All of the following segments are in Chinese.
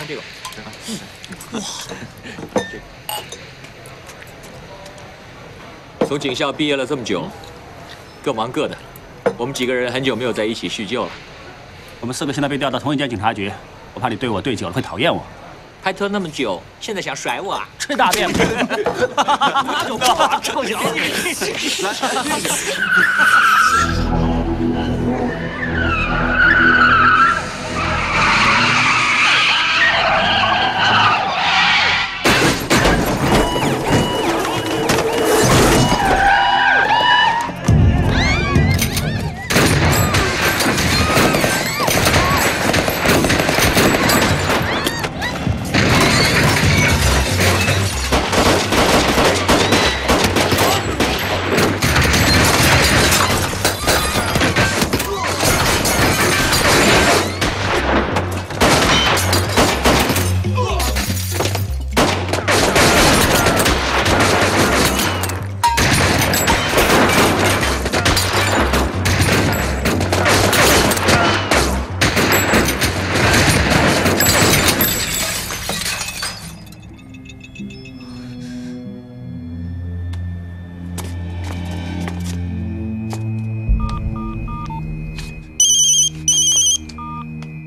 看这个。哇！从警校毕业了这么久，各忙各的，我们几个人很久没有在一起叙旧了。我们4个现在被调到同一间警察局，我怕你对我对久了会讨厌我。拍拖那么久，现在想甩我啊？吃大便！拿走吧，臭小子！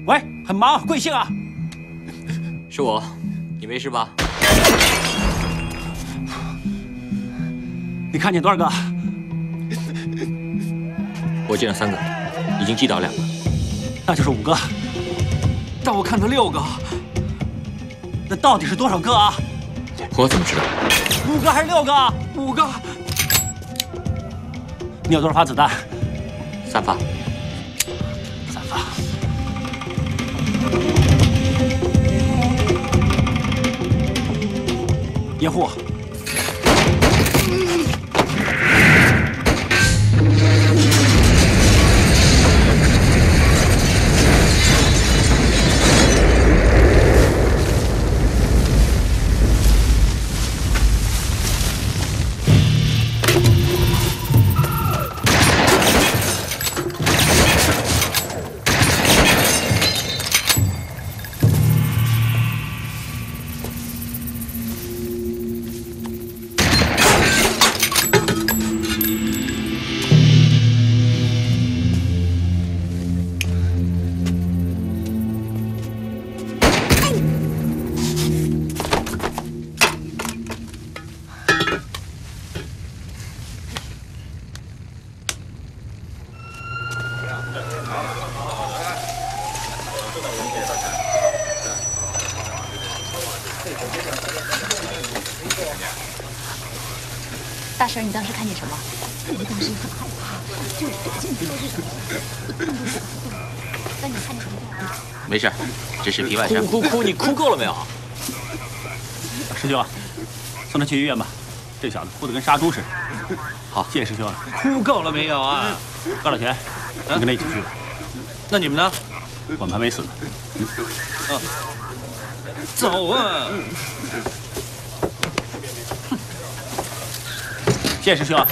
喂，很忙，贵姓啊？是我，你没事吧？你看见多少个？我见了3个，已经击倒2个，那就是5个。但我看到6个，那到底是多少个啊？我怎么知道？5个还是6个？5个。你有多少发子弹？3发。3发。掩护我。大婶，你当时看见什么？我当时很害怕，就是这镜头是什么？动都不敢动。但你看见什么？没事，只是皮外伤。哭，你哭够了没有？师兄啊，送他去医院吧。这小子哭得跟杀猪似的。好，谢谢师兄啊。哭够了没有啊？高老钱，你跟他一起去吧。那你们呢？我们还没死呢。走啊！谢谢师兄啊。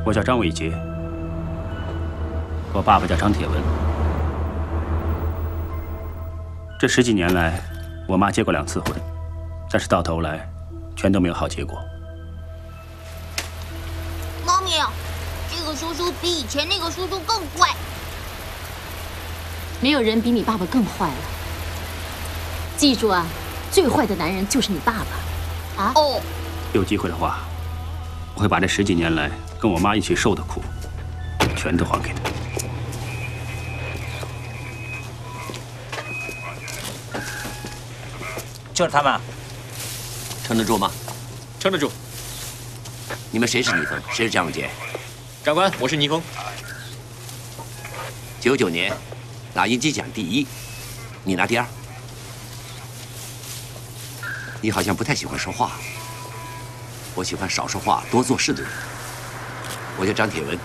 我叫张伟杰，我爸爸叫张铁文。这10几年来，我妈结过2次婚，但是到头来，全都没有好结果。妈咪，这个叔叔比以前那个叔叔更坏。没有人比你爸爸更坏了。记住啊，最坏的男人就是你爸爸。啊？哦。有机会的话，我会把这10几年来跟我妈一起受的苦，全都还给他。就是他们。撑得住吗？撑得住。你们谁是倪峰，谁是张永杰？长官，我是倪峰。99年拿银鸡奖第1，你拿第2。你好像不太喜欢说话。我喜欢少说话、多做事的人。我叫张铁文，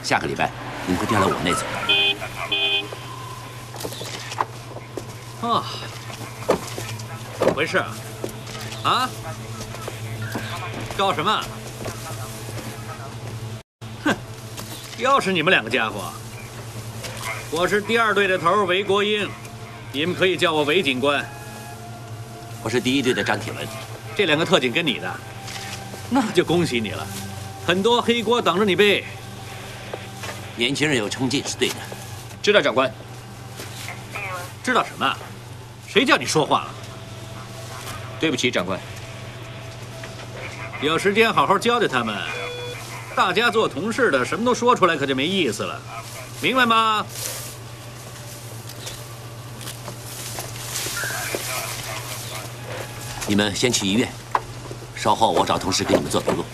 下个礼拜你们会调来我们那组。啊，怎么回事啊？啊？搞什么？哼！要是你们2个家伙，我是第2队的头韦国英，你们可以叫我韦警官。我是第1队的张铁文。这2个特警跟你的，那就恭喜你了，很多黑锅等着你背。年轻人有冲劲是对的。知道，长官。知道什么？谁叫你说话了？对不起，长官。有时间好好教教他们。大家做同事的，什么都说出来可就没意思了，明白吗？你们先去医院，稍后我找同事给你们做笔录。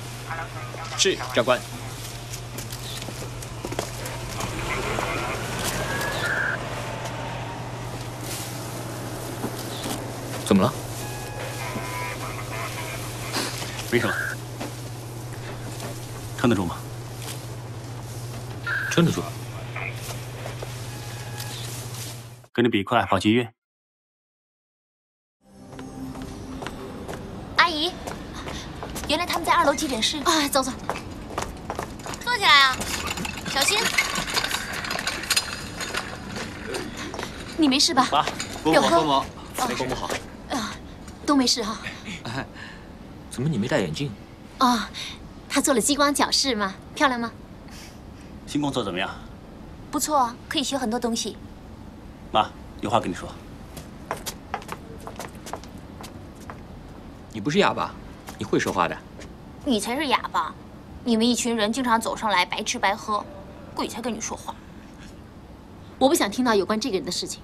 是，长官。怎么了？没什么。撑得住吗？撑得住。跟着笔快跑去医院。阿姨，原来他们在2楼急诊室。啊，走走。坐起来啊，小心。你没事吧？妈，表哥，伯母好。都没事哈。怎么你没戴眼镜？哦，他做了激光矫视吗？漂亮吗？新工作怎么样？不错，可以学很多东西。妈，有话跟你说。你不是哑巴，你会说话的。你才是哑巴，你们一群人经常走上来白吃白喝，鬼才跟你说话。我不想听到有关这个人的事情。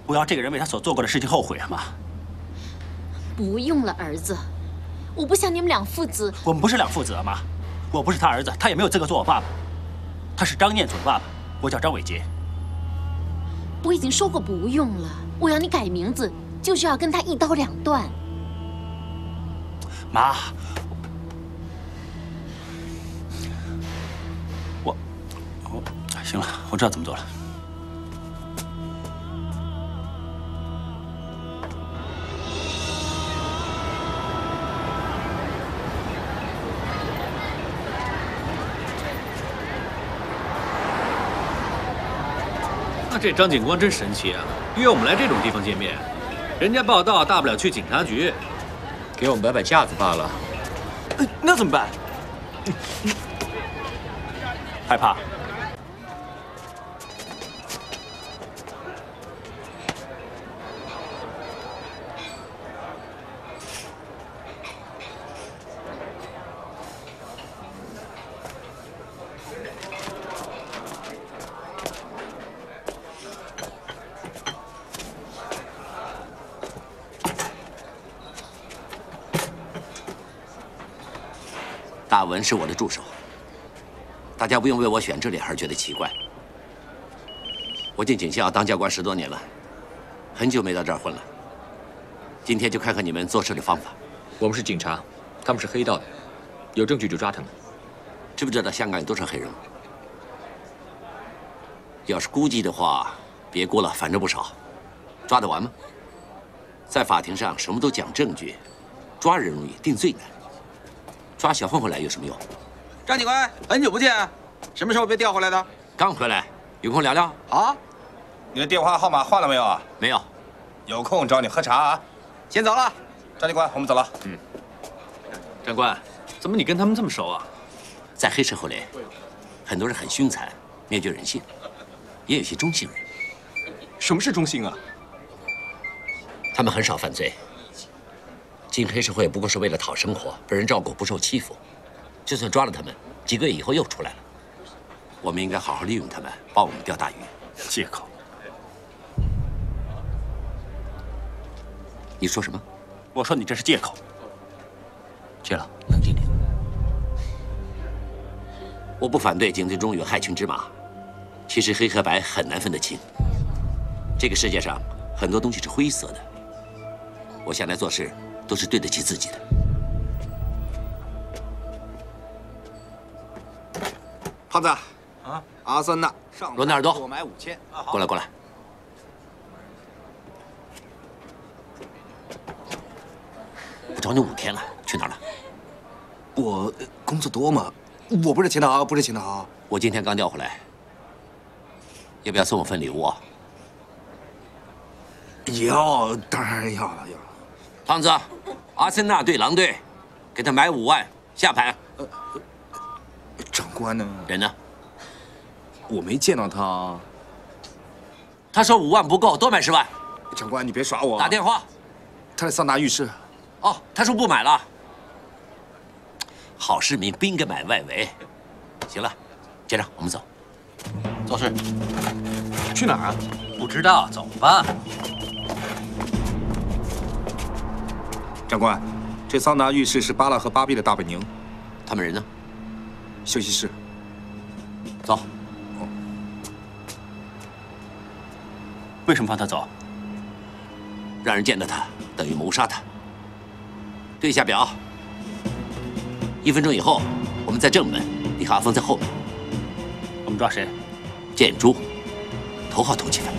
不要这个人为他所做过的事情后悔啊，妈。不用了，儿子，我不想你们2父子。我们不是2父子啊，妈。我不是他儿子，他也没有资格做我爸爸。他是张念祖的爸爸，我叫张伟杰。我已经说过不用了，我要你改名字，就是要跟他1刀2断。妈，我行了，我知道怎么做了。那这张警官真神奇啊，约我们来这种地方见面，人家报道大不了去警察局，给我们摆摆架子罢了。那怎么办？害怕？大文是我的助手，大家不用为我选这里而觉得奇怪。我进警校当教官10多年了，很久没到这儿混了。今天就看看你们做事的方法。我们是警察，他们是黑道的，有证据就抓他们。知不知道香港有多少黑人？要是估计的话，别估了，反正不少。抓得完吗？在法庭上什么都讲证据，抓人容易，定罪难。抓小混混来有什么用？张警官，很久不见，什么时候被调回来的？刚回来，有空聊聊？啊？你的电话号码换了没有啊？没有。有空找你喝茶啊。先走了，张警官，我们走了。长官，怎么你跟他们这么熟啊？在黑社会里，很多人很凶残，灭绝人性，也有些中性人。什么是中性啊？他们很少犯罪。进黑社会不过是为了讨生活，被人照顾，不受欺负。就算抓了他们，几个月以后又出来了。我们应该好好利用他们，帮我们钓大鱼。借口。你说什么？我说你这是借口。去了，冷静点。我不反对警队中有害群之马，其实黑和白很难分得清。这个世界上很多东西是灰色的。我向来做事都是对得起自己的。胖子，啊，阿森纳上罗纳尔多给我买5000。过来，过来。我找你5天了，去哪儿了？我工作多嘛，我不是潜逃，不是潜逃。我今天刚调回来，要不要送我份礼物啊？要，当然要了，要了。胖子，阿森纳对狼队，给他买5万下盘。长官呢？人呢？我没见到他。他说5万不够，多买10万。长官，你别耍我。打电话。他在桑拿浴室。哦，他说不买了。好市民不应该买外围。行了，舰长，我们走。做事。去哪儿啊？不知道，走吧。长官，这桑拿浴室是巴拉和巴比的大本营。他们人呢？休息室。走。为什么放他走？让人见到他等于谋杀他。对一下表，1分钟以后我们在正门，你和阿峰在后面。我们抓谁？建珠，头号通缉犯。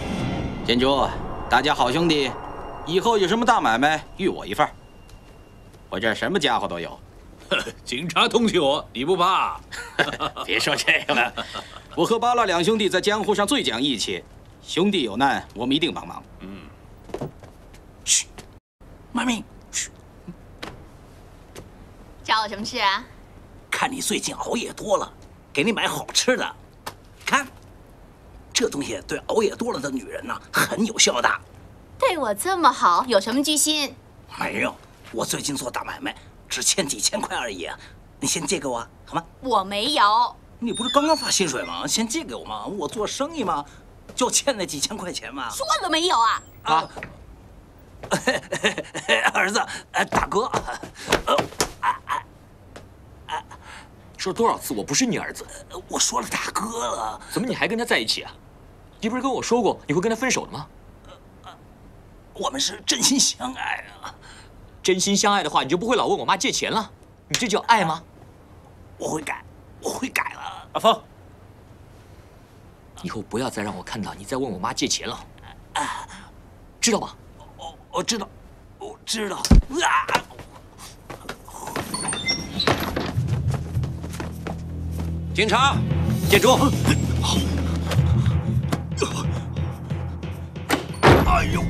建珠，大家好兄弟，以后有什么大买卖，预我一份。我这儿什么家伙都有。警察通缉我，你不怕？别说这个了，我和巴拉两兄弟在江湖上最讲义气，兄弟有难，我们一定帮忙。嘘，妈咪，嘘。找我什么事啊？看你最近熬夜多了，给你买好吃的。看，这东西对熬夜多了的女人呢很有效的。对我这么好，有什么居心？没有，我最近做大买卖，只欠几千块而已。你先借给我好吗？我没有。你不是刚刚发薪水吗？先借给我嘛，我做生意嘛，就欠那几千块钱嘛。说了没有啊？啊，儿子，大哥，说多少次我不是你儿子？我说了大哥了。怎么你还跟他在一起啊？你不是跟我说过你会跟他分手的吗？我们是真心相爱啊！真心相爱的话，你就不会老问我妈借钱了。你这叫爱吗？我会改，我会改了。阿峰，以后不要再让我看到你再问我妈借钱了，知道吧？我知道，我知道。警察，建筑。哎呦！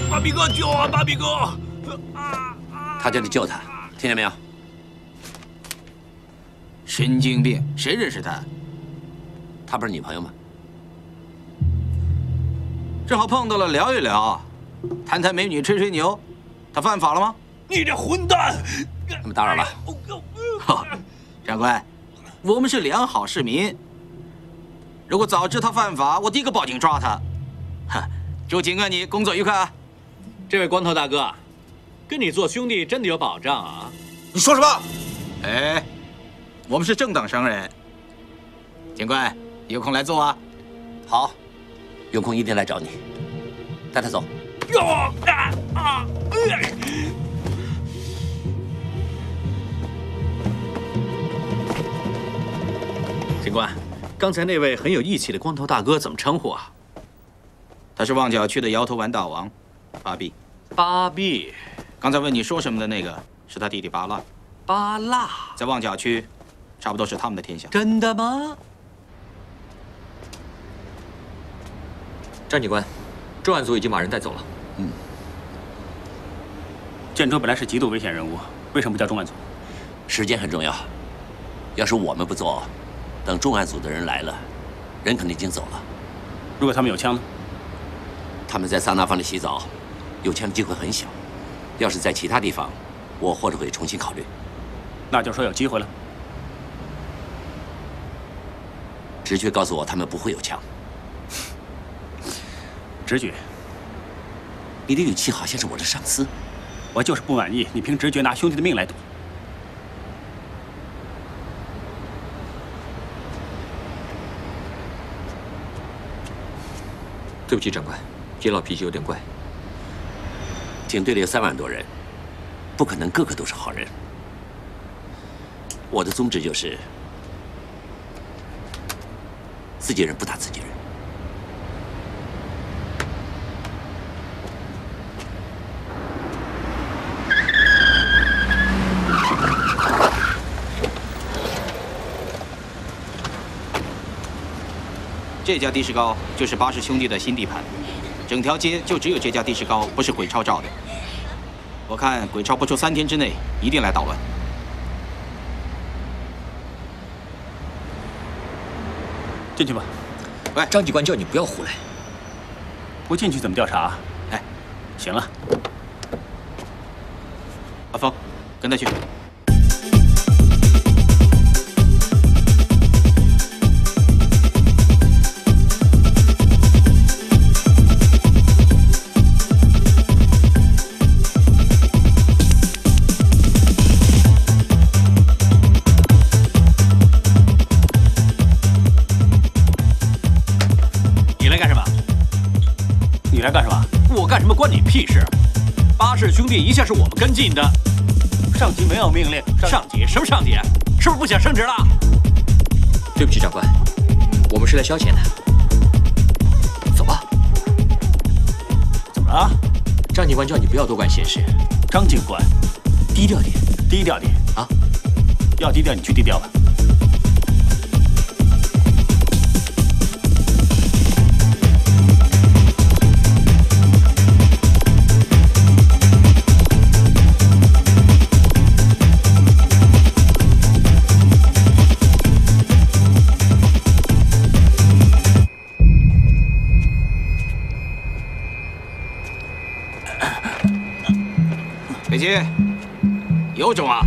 巴比哥救我！巴比哥！他叫你救他，听见没有？神经病，谁认识他？他不是女朋友吗？正好碰到了，聊一聊，谈谈美女，吹吹牛。他犯法了吗？你这混蛋！那么打扰了。长官，我们是良好市民。如果早知他犯法，我第一个报警抓他。祝警官你工作愉快啊！这位光头大哥，跟你做兄弟真的有保障啊！你说什么？哎，我们是正当商人。警官，有空来坐啊。好，有空一定来找你。带他走。警官，刚才那位很有义气的光头大哥怎么称呼啊？他是旺角区的摇头丸大王，巴比。巴比，刚才问你说什么的那个是他弟弟巴拉。巴拉，在旺角区，差不多是他们的天下。真的吗？张警官，专案组已经把人带走了。建州本来是极度危险人物，为什么不叫重案组？时间很重要。要是我们不做，等重案组的人来了，人可能已经走了。如果他们有枪呢？他们在桑拿房里洗澡，有枪的机会很小。要是在其他地方，我或者会重新考虑。那就说有机会了。直觉告诉我他们不会有枪。直觉。你的语气好像是我的上司。我就是不满意你凭直觉拿兄弟的命来赌。对不起，长官，叶老脾气有点怪。警队里有3万多人，不可能个个都是好人。我的宗旨就是，自己人不打自己人。这家的士高就是巴氏兄弟的新地盘，整条街就只有这家的士高不是鬼超照的。我看鬼超不出3天之内一定来捣乱。进去吧。喂，张警官叫你不要胡来。不进去怎么调查？哎，行了。阿峰，跟他去。你来干什么？我干什么关你屁事？巴氏兄弟一向是我们跟进的，上级没有命令。上级什么上级？是不是不想升职了？对不起，长官，我们是来消遣的。走吧。怎么了？张警官叫你不要多管闲事。张警官，低调点，低调点啊！要低调你去低调吧。北京，有种啊，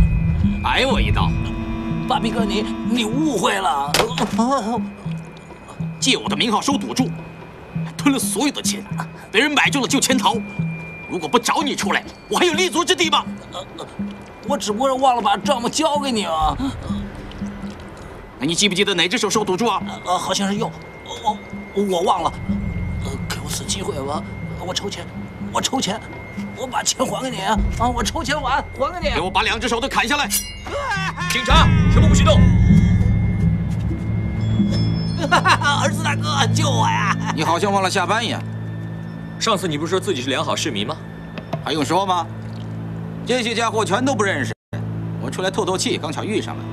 挨我一刀！巴比哥，你误会了。借我的名号收赌注，吞了所有的钱，被人买中了就潜逃。如果不找你出来，我还有立足之地吗？我只不过忘了把账目交给你啊。那你记不记得哪只手收赌注啊？好像是右。我忘了。给我次机会吧，我抽钱。我把钱还给你啊！我抽钱还给你。给我把2只手都砍下来！警察，全部不许动！儿子大哥，救我呀！你好像忘了下班一样。上次你不是说自己是良好市民吗？还用说吗？这些家伙全都不认识，我出来透透气，刚巧遇上了。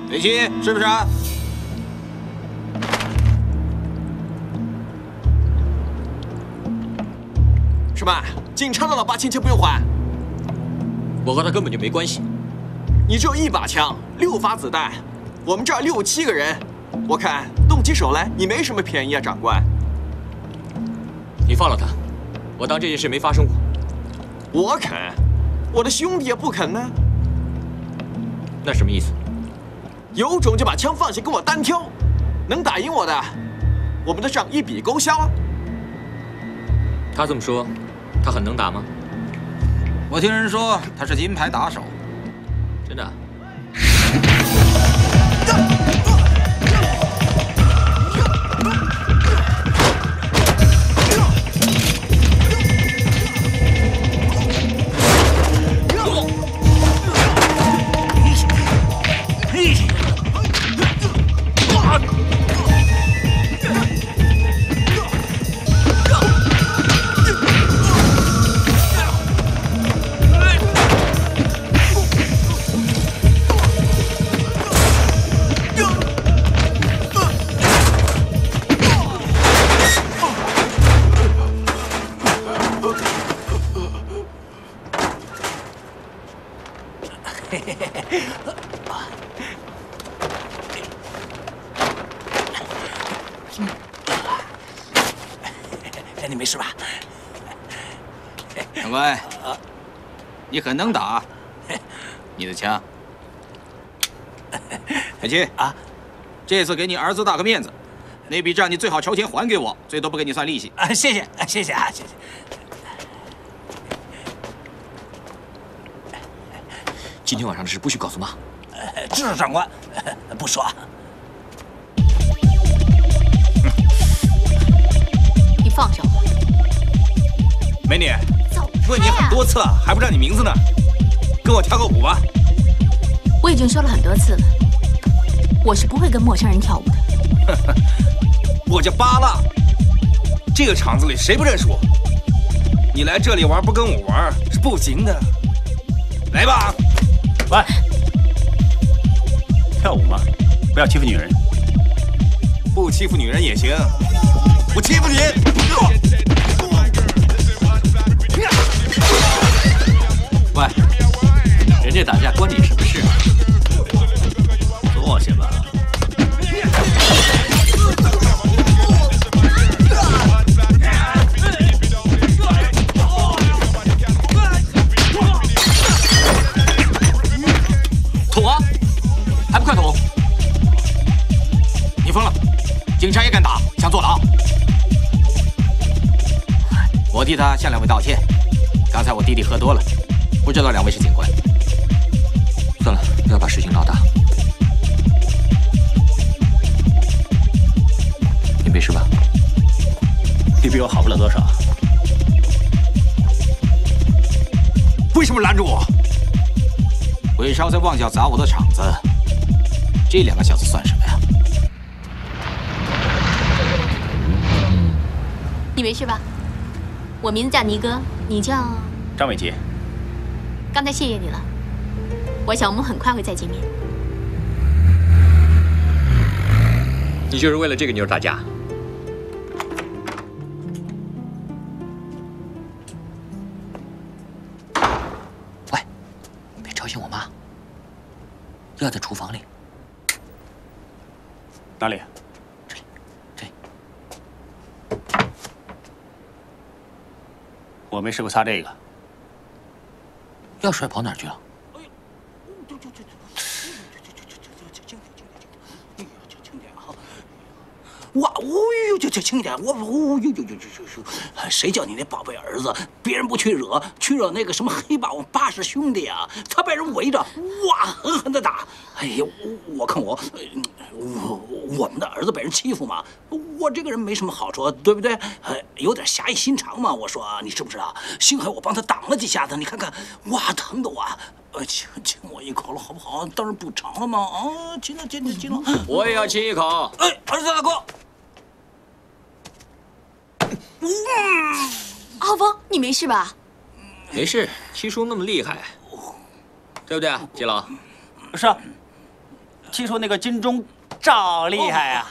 北七是不是啊？什么？警察的老爸欠钱不用还？我和他根本就没关系。你只有1把枪，6发子弹，我们这儿6、7个人，我看动起手来你没什么便宜啊，长官。你放了他，我当这件事没发生过。我肯，我的兄弟也不肯呢。那什么意思？有种就把枪放下，跟我单挑，能打赢我的，我们的账一笔勾销啊。他这么说，他很能打吗？我听人说他是金牌打手。真的？你没事吧？长官，你很能打，你的枪。海清啊，这次给你儿子大个面子，那笔账你最好筹钱还给我，最多不给你算利息。谢谢啊，谢谢。今天晚上的事不许告诉妈。是长官，不说。你放手！美女，走开啊！问你很多次了，还不知道你名字呢，跟我跳个舞吧。我已经说了很多次了，我是不会跟陌生人跳舞的。我叫巴拉，这个场子里谁不认识我？你来这里玩不跟我玩是不行的。来吧，喂，跳舞嘛，不要欺负女人。不欺负女人也行，我欺负你。喂，人家打架关你什么事啊？坐下吧。捅啊！还不快捅！你疯了！警察也敢打，想坐牢？我替他向两位道歉。刚才我弟弟喝多了，不知道两位是警官。算了，不要把事情闹大。你没事吧？你比我好不了多少。为什么拦住我？韦少在旺角砸我的场子，这两个小子算什么呀？你没事吧？我名字叫尼哥，你叫张伟杰。刚才谢谢你了，我想我们很快会再见面。你就是为了这个妞打架？喂，别吵醒我妈。要在厨房里。哪里？这里。我没试过擦这个。要甩跑哪儿去了？哇，哦呦，就轻点，我哦呦，谁叫你那宝贝儿子？别人不去惹那个什么黑霸王80兄弟啊，他被人围着，哇，狠狠的打。哎呀，我看我们的儿子被人欺负嘛，我这个人没什么好处，对不对？有点侠义心肠嘛。我说你知不知道？幸亏我帮他挡了几下子，你看看，哇，疼的我。亲我一口了，好不好？当然补偿了嘛。啊，亲了。我也要亲一口。哎，儿子大哥。浩峰，你没事吧？没事，七叔那么厉害，对不对啊，季老？是啊，听说那个金钟罩厉害啊。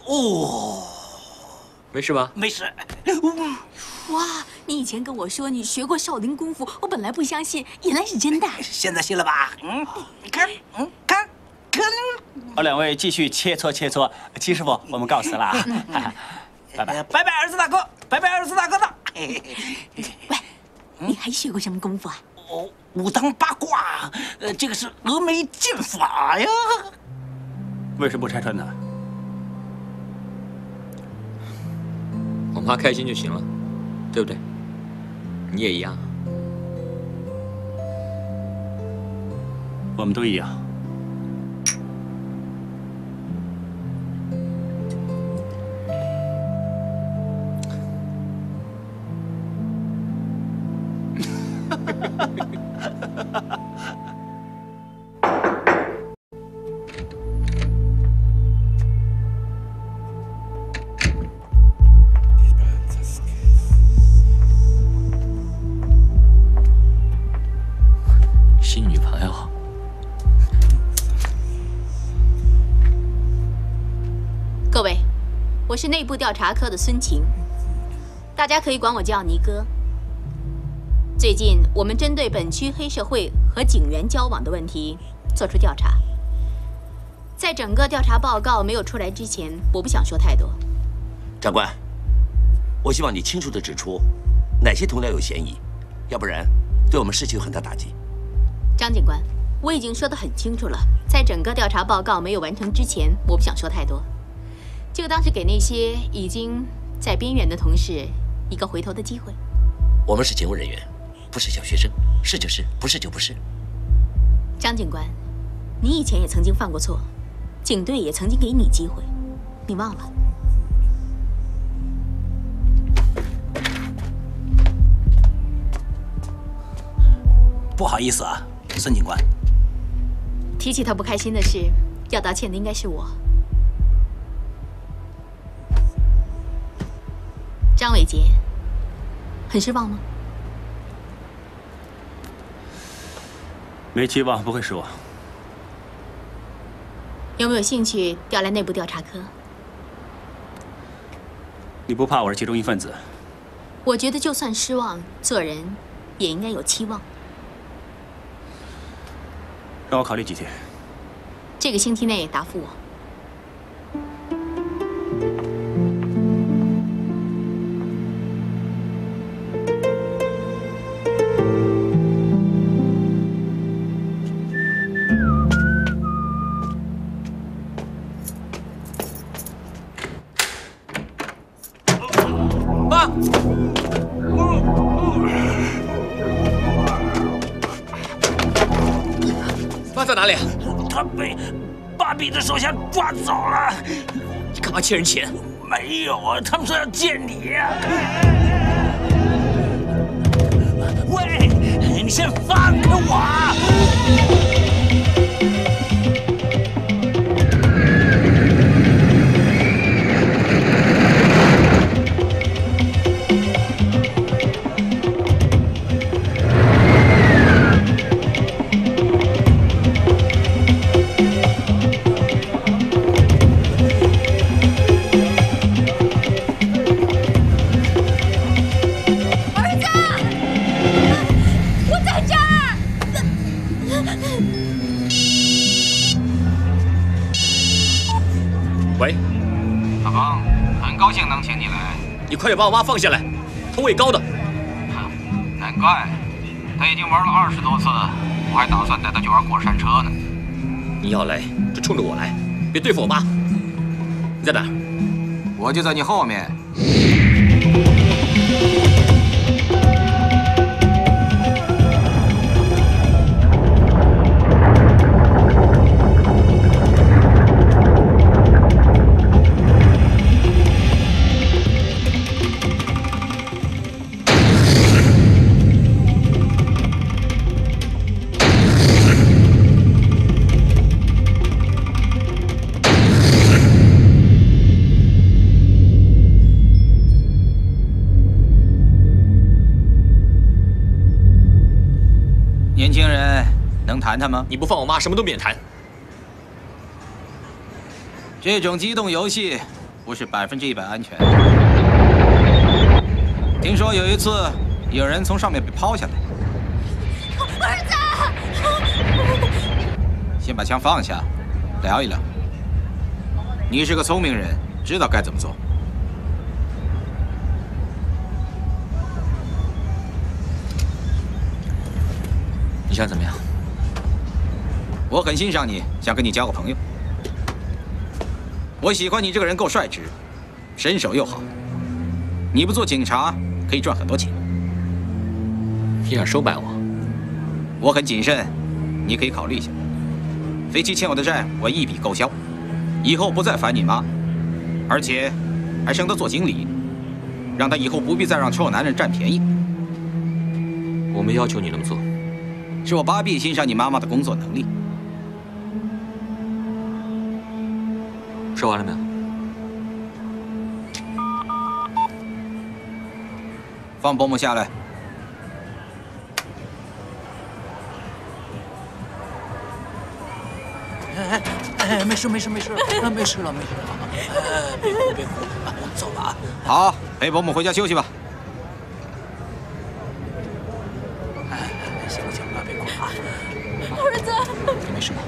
哦，没事吧？没事。哇，你以前跟我说你学过少林功夫，我本来不相信，原来是真的。现在信了吧？你看，看。两位继续切磋。七师傅，我们告辞了啊。拜拜，拜拜，儿子大哥，拜拜，儿子大哥的。喂，你还学过什么功夫啊？武当八卦，这个是峨眉剑法呀。为什么不拆穿呢？我妈开心就行了，对不对？你也一样。我们都一样。新女朋友。各位，我是内部调查科的孙晴，大家可以管我叫尼哥。最近我们针对本区黑社会和警员交往的问题做出调查，在整个调查报告没有出来之前，我不想说太多。长官，我希望你清楚地指出哪些同僚有嫌疑，要不然对我们士气有很大打击。张警官，我已经说得很清楚了，在整个调查报告没有完成之前，我不想说太多，就当是给那些已经在边缘的同事一个回头的机会。我们是警务人员，不是小学生，是就是，不是就不是。张警官，你以前也曾经犯过错，警队也曾经给你机会，你忘了？不好意思啊，孙警官。提起他不开心的事，要道歉的应该是我。张伟杰，很失望吗？没期望不会失望。有没有兴趣调来内部调查科？你不怕我是其中一份子？我觉得就算失望，做人也应该有期望。让我考虑几天。这个星期内答复我。妈，妈在哪里？他被巴比的手下抓走了。你干嘛欠人钱？没有啊，他们说要见你呀。喂，你先放开我！喂，大刚，很高兴能请你来。你快点把我妈放下来，她位高的。难怪，他已经玩了20多次，我还打算带他去玩过山车呢。你要来就冲着我来，别对付我妈。你在哪儿？我就在你后面。年轻人能谈谈吗？你不放我妈，什么都免谈。这种机动游戏不是100%安全。听说有一次有人从上面被抛下来。儿子，先把枪放下，聊一聊。你是个聪明人，知道该怎么做。你想怎么样？我很欣赏你，想跟你交个朋友。我喜欢你这个人够率直，身手又好。你不做警察可以赚很多钱。你想收买我？我很谨慎，你可以考虑一下。飞机欠我的债我一笔勾销，以后不再烦你妈，而且还升他做经理，让他以后不必再让臭男人占便宜。我没要求你那么做。是我巴闭欣赏你妈妈的工作能力。说完了没有？放保姆下来。哎，没事没事没事，没事了没事了，别哭别哭，我们走了啊。好，陪保姆回家休息吧。行了行了，别哭了啊。儿子，你没事吧？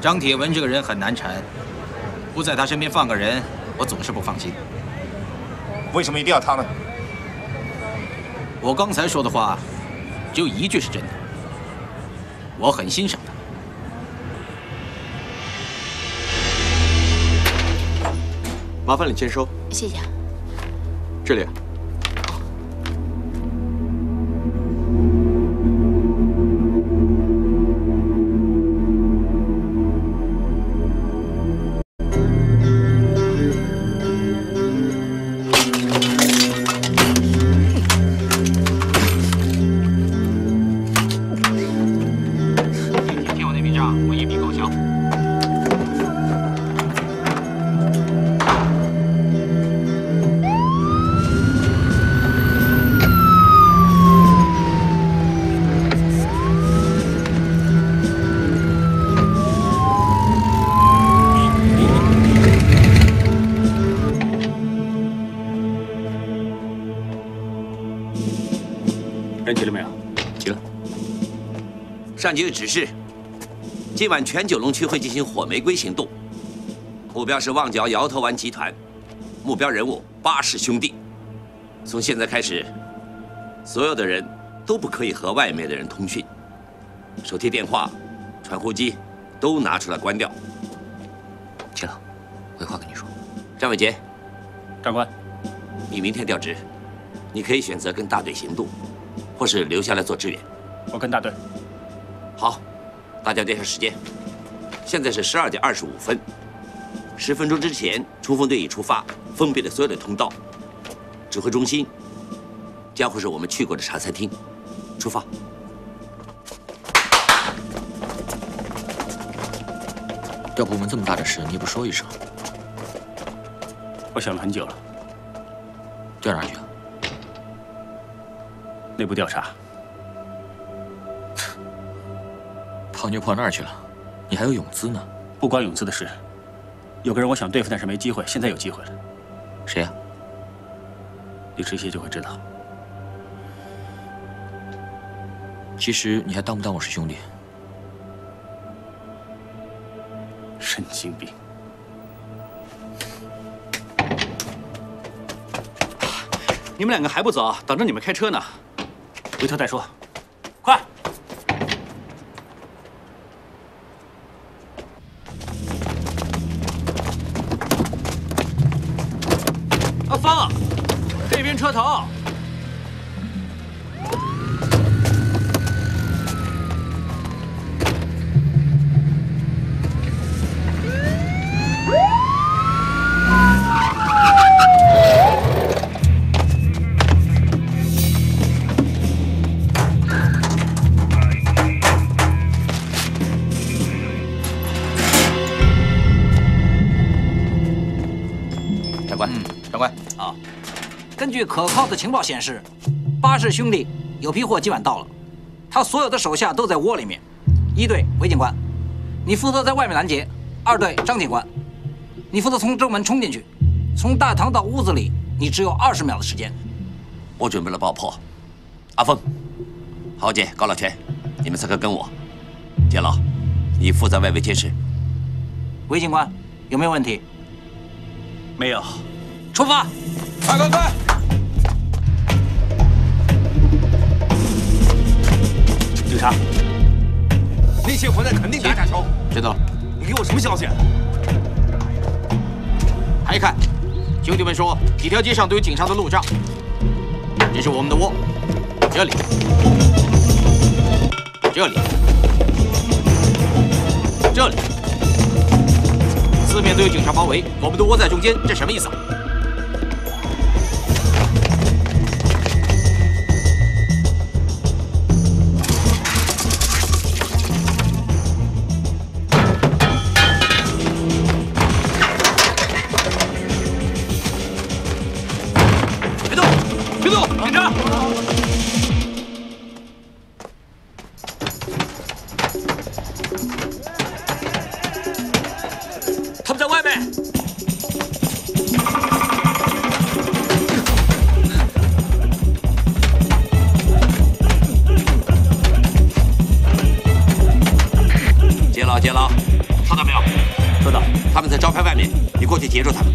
张铁文这个人很难缠，不在他身边放个人，我总是不放心。为什么一定要他呢？我刚才说的话，只有一句是真的。我很欣赏他。麻烦你签收。谢谢啊。这里。人齐了没有？齐了。上级有指示，今晚全九龙区会进行火玫瑰行动，目标是旺角摇头丸集团，目标人物巴氏兄弟。从现在开始，所有的人都不可以和外面的人通讯，手提电话、传呼机都拿出来关掉。齐了，我有话跟你说。张伟杰，长官，你明天调职，你可以选择跟大队行动，或是留下来做支援。我跟大队。好，大家对上时间，现在是12点25分，10分钟之前，冲锋队已出发，封闭了所有的通道。指挥中心将会是我们去过的茶餐厅。出发。调部门这么大的事，你也不说一声。我想了很久了。调哪儿去啊？内部调查。泡妞泡那儿去了，你还有泳姿呢。不关泳姿的事，有个人我想对付，但是没机会，现在有机会了。谁呀？你迟些就会知道。其实你还当不当我是兄弟？神经病！你们两个还不走？等着你们开车呢。回头再说。快！阿芳，这边车头。长官啊，根据可靠的情报显示，巴氏兄弟有批货今晚到了，他所有的手下都在窝里面。1队韦警官，你负责在外面拦截；2队张警官，你负责从正门冲进去。从大堂到屋子里，你只有20秒的时间。我准备了爆破。阿峰、豪杰、高老全，你们3个跟我。监牢，你负责外围监视。韦警官，有没有问题？没有。出发！快快快！警察，那些混蛋肯定打假球。知道了。你给我什么消息？还看，兄弟们说几条街上都有警察的路障。这是我们的窝，这里，这里，这里，四面都有警察包围，我们的窝在中间，这什么意思啊？监牢，收到没有？收到。他们在招牌外面，你过去截住他们。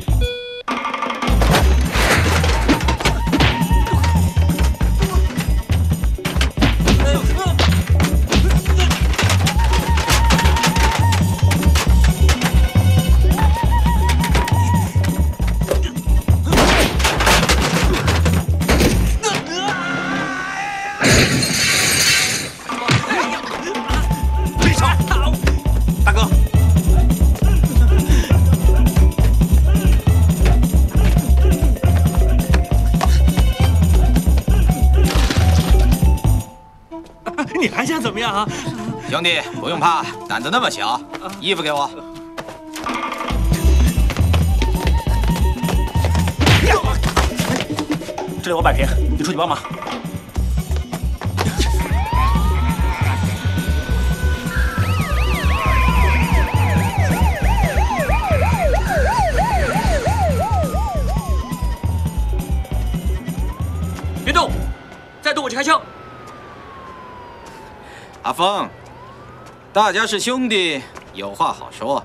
你还想怎么样啊？兄弟，不用怕，胆子那么小。衣服给我。这里我摆平，你出去帮忙。别动！再动我就开枪！阿峰，大家是兄弟，有话好说。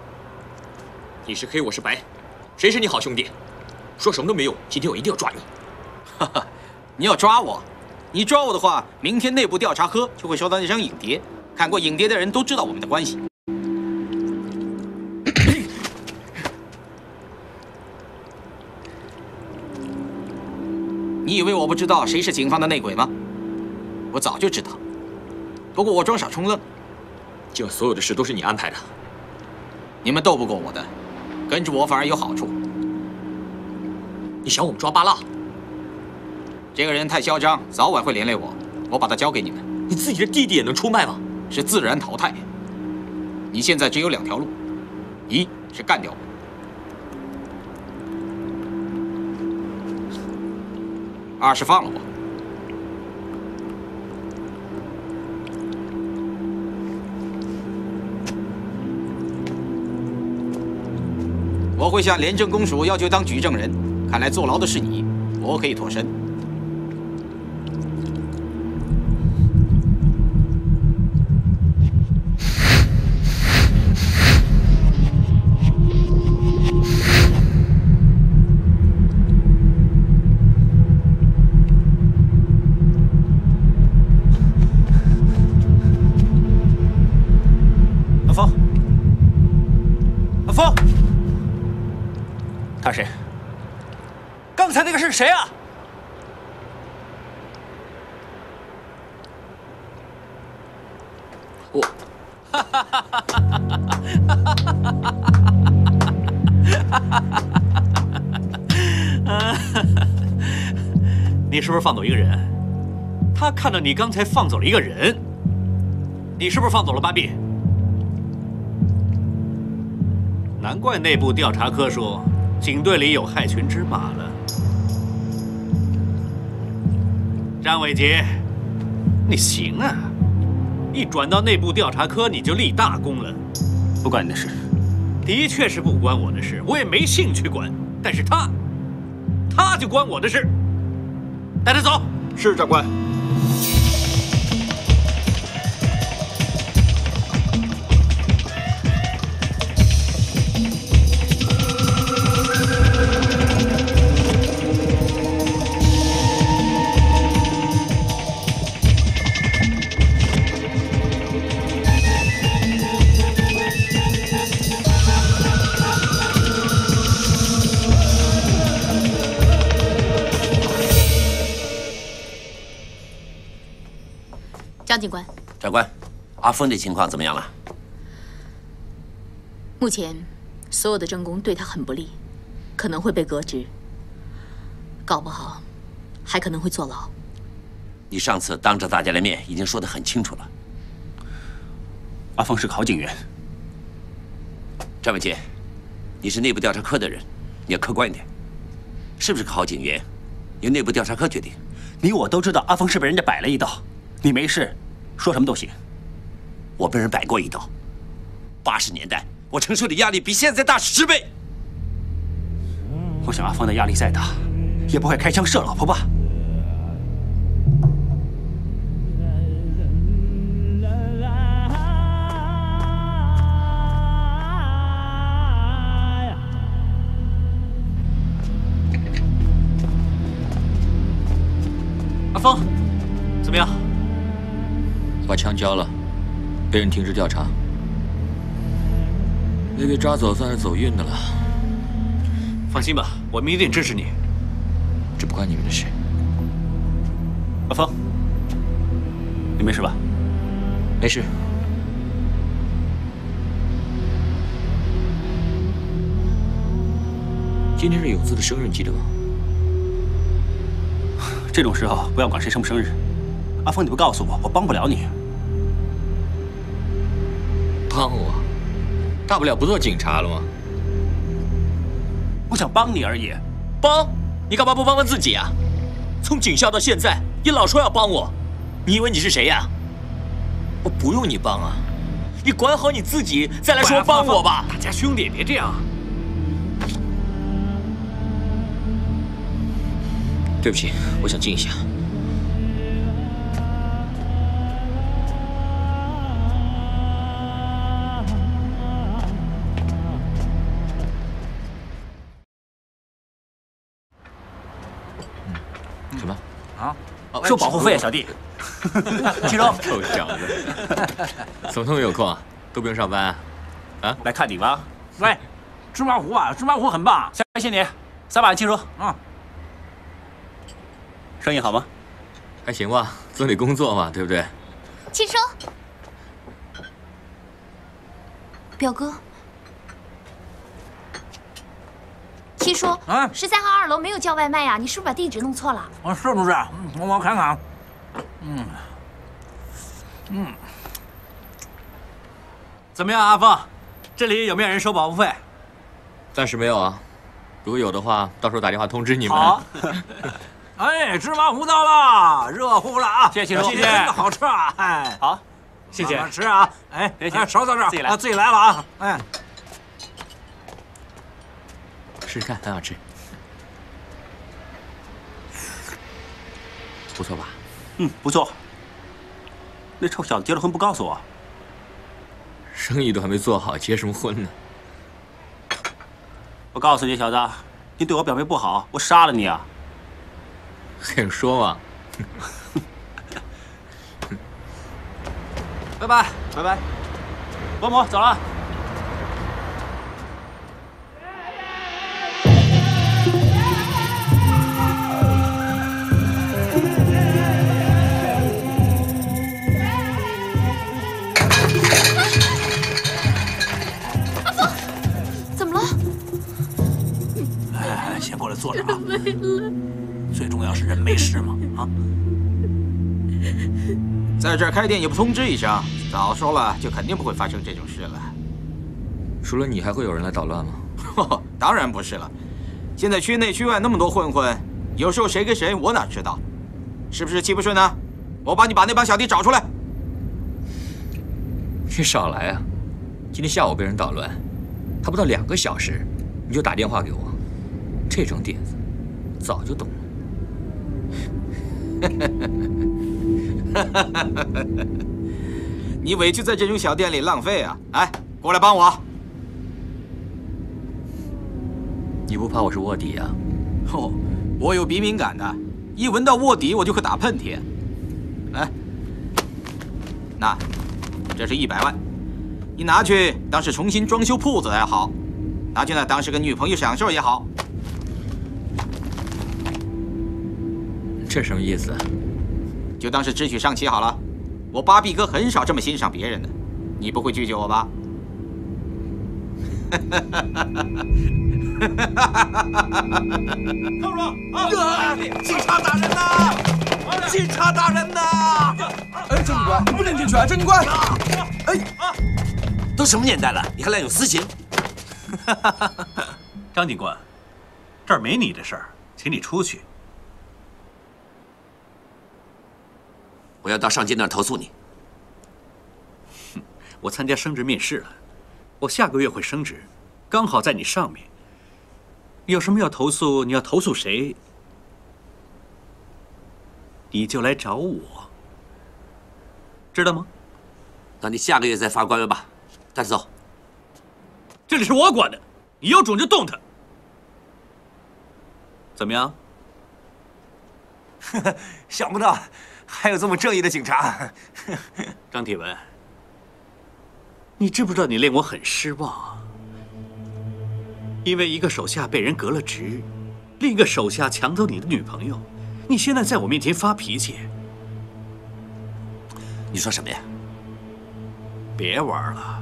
你是黑，我是白，谁是你好兄弟？说什么都没用，今天我一定要抓你。哈哈，你要抓我？你抓我的话，明天内部调查科就会收到那张影碟。看过影碟的人都知道我们的关系。你以为我不知道谁是警方的内鬼吗？我早就知道，不过我装傻充愣。今晚所有的事都是你安排的。你们斗不过我的，跟着我反而有好处。你想我们抓巴拉？这个人太嚣张，早晚会连累我。我把他交给你们。你自己的弟弟也能出卖吗？是自然淘汰。你现在只有2条路，一是干掉我，二是放了我。我会向廉政公署要求当举证人，看来坐牢的是你，我可以脱身。阿峰，阿峰。他是谁？刚才那个是谁啊？我，你是不是放走一个人？他看到你刚才放走了一个人，你是不是放走了巴比？难怪内部调查科说。警队里有害群之马了，张伟杰，你行啊！一转到内部调查科，你就立大功了。不关你的事。的确是不关我的事，我也没兴趣管。但是他就关我的事。带他走。是长官。张警官，长官，阿峰的情况怎么样了？目前所有的证供对他很不利，可能会被革职，搞不好还可能会坐牢。你上次当着大家的面已经说得很清楚了。阿峰是个好警员。张伟杰，你是内部调查科的人，你要客观一点。是不是个好警员，由内部调查科决定。你我都知道阿峰是被人家摆了一道，你没事。说什么都行，我被人摆过一刀。80年代，我承受的压力比现在大10倍。我想阿峰的压力再大，也不会开枪射老婆吧？阿峰，怎么样？把枪交了，被人停职调查。没被抓走算是走运的了。放心吧，我们一定支持你。这不关你们的事。阿峰，你没事吧？没事。今天是永姿的生日，记得吗？这种时候不要管谁生不生日。阿峰，你不告诉我，我帮不了你。帮我？大不了不做警察了吗？我想帮你而已。帮？你干嘛不帮帮自己啊？从警校到现在，你老说要帮我，你以为你是谁呀？我不用你帮啊，你管好你自己，再来说帮我吧。大家兄弟，别这样。对不起，我想静一下。什么？啊？收保护费啊，小弟。七叔，臭小子，怎么那么有空啊？都不用上班啊？啊，来看你吧。喂，芝麻糊啊，芝麻糊很棒。谢谢你，3把，七叔。啊，生意好吗？还行吧，做点工作嘛，对不对？七叔，表哥，七叔啊，13号2楼没有叫外卖呀，你是不是把地址弄错了？是不是？我看看。怎么样，阿凤？这里有没有人收保护费？暂时没有啊，如果有的话，到时候打电话通知你们。好。哎，芝麻糊到了，热乎了啊！谢谢七叔，真的好吃啊！哎，好，谢谢。慢慢吃啊！哎，别请，勺到这儿，自己来，自己来了啊！哎，试试看，很好吃，不错吧？不错。那臭小子结了婚不告诉我？生意都还没做好，结什么婚呢？我告诉你，小子，你对我表妹不好，我杀了你啊！还用说吗？拜拜，拜拜，伯母走了。怎么了？哎，先过来坐着啊。最重要是人没事嘛啊！在这儿开店也不通知一声，早说了就肯定不会发生这种事了。除了你，还会有人来捣乱吗？当然不是了。现在区内区外那么多混混，有时候谁跟谁我哪知道？是不是气不顺呢？我帮你把那帮小弟找出来。你少来啊！今天下午被人捣乱，还不到2个小时，你就打电话给我，这种点子早就懂了。你委屈在这种小店里浪费啊！哎，过来帮我。你不怕我是卧底啊？哦，我有鼻敏感的，一闻到卧底我就会打喷嚏。来，那这是100万，你拿去当是重新装修铺子也好，拿去呢当是跟女朋友享受也好。这什么意思？就当是智取上棋好了。我巴比哥很少这么欣赏别人的，你不会拒绝我吧？看住！啊！警察大人呐！警察大人呐！哎，郑警官，不能进去啊！郑警官，哎，都什么年代了，你还滥用私刑？张警官，这儿没你的事儿，请你出去。我要到上级那儿投诉你。我参加升职面试了，我下个月会升职，刚好在你上面。有什么要投诉，你要投诉谁，你就来找我，知道吗？那你下个月再发官文吧。带着走。这里是我管的，你有种就动他。怎么样？想不到还有这么正义的警察。张铁文，你知不知道你令我很失望？因为一个手下被人革了职，另一个手下抢走你的女朋友，你现在在我面前发脾气。你说什么呀？别玩了。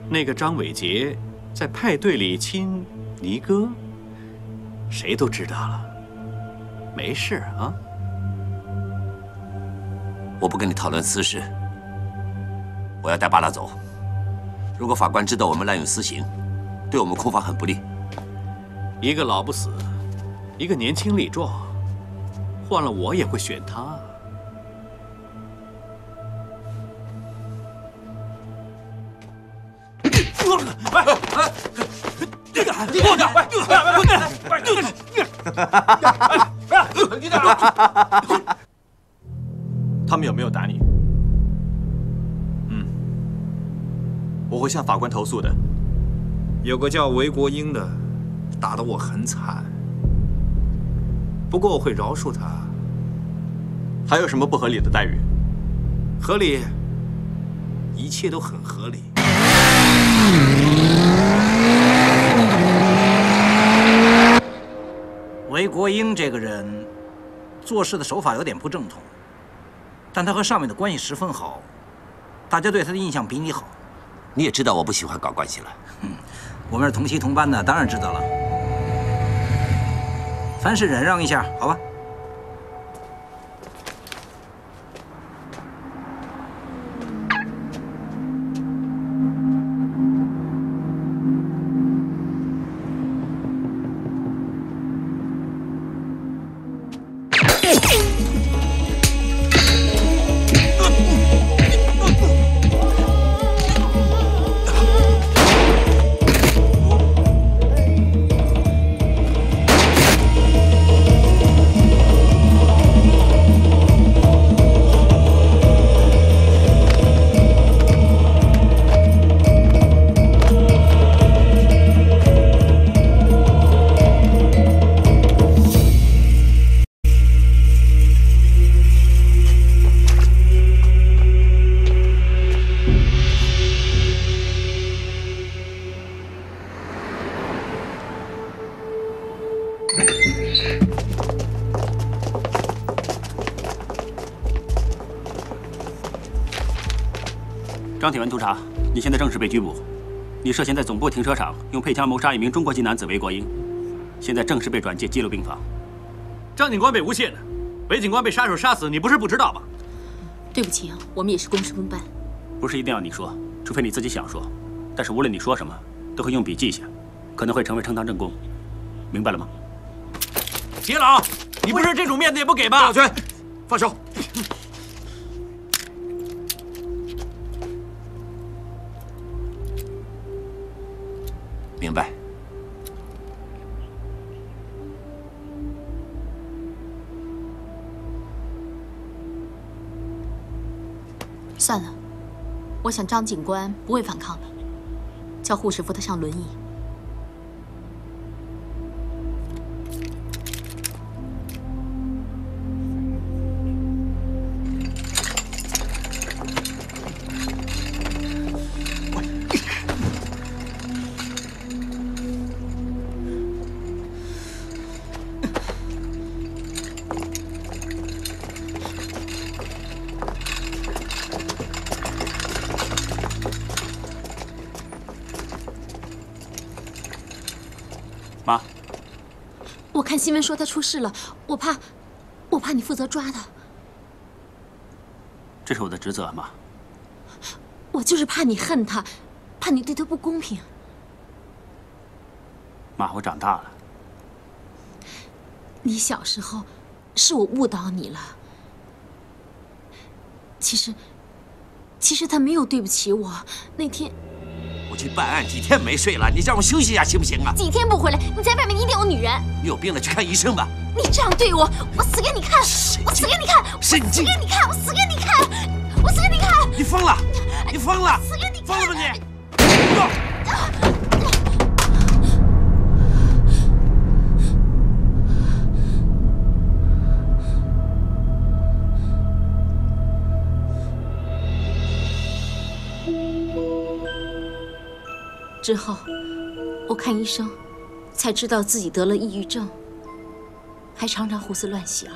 那个张伟杰在派对里亲尼哥，谁都知道了。没事啊。我不跟你讨论私事。我要带巴拉走。如果法官知道我们滥用私刑，对我们控方很不利。一个老不死，一个年轻力壮，换了我也会选他。他们有没有打你？我会向法官投诉的。有个叫韦国英的，打得我很惨。不过我会饶恕他。还有什么不合理的待遇？合理，一切都很合理。韦国英这个人，做事的手法有点不正统，但他和上面的关系十分好，大家对他的印象比你好。你也知道我不喜欢搞关系了。我们是同期同班的，当然知道了。凡事忍让一下，好吧？张铁文督察，你现在正式被拘捕，你涉嫌在总部停车场用配枪谋杀一名中国籍男子韦国英，现在正式被转介羁留病房。张警官被诬陷了，韦警官被杀手杀死，你不是不知道吧？对不起啊，我们也是公事公办。不是一定要你说，除非你自己想说。但是无论你说什么，都会用笔记下，可能会成为呈堂证供，明白了吗？别老，你不是这种面子也不给吧？赵全，放手。明白。算了，我想张警官不会反抗的，叫护士扶他上轮椅。妈，我看新闻说他出事了，我怕你负责抓他。这是我的职责，妈。我就是怕你恨他，怕你对他不公平。妈，我长大了。你小时候是我误导你了。其实他没有对不起我。那天我去办案几天没睡了，你让我休息一下行不行啊？几天不回来，你在外面一定有女人。你有病了，去看医生吧。你这样对我，我死给你看！我死给你看！神经！我死给你看！我死给你看！我死给你看！你疯了！你疯了！死给你看！疯了吧你！之后，我看医生，才知道自己得了抑郁症，还常常胡思乱想。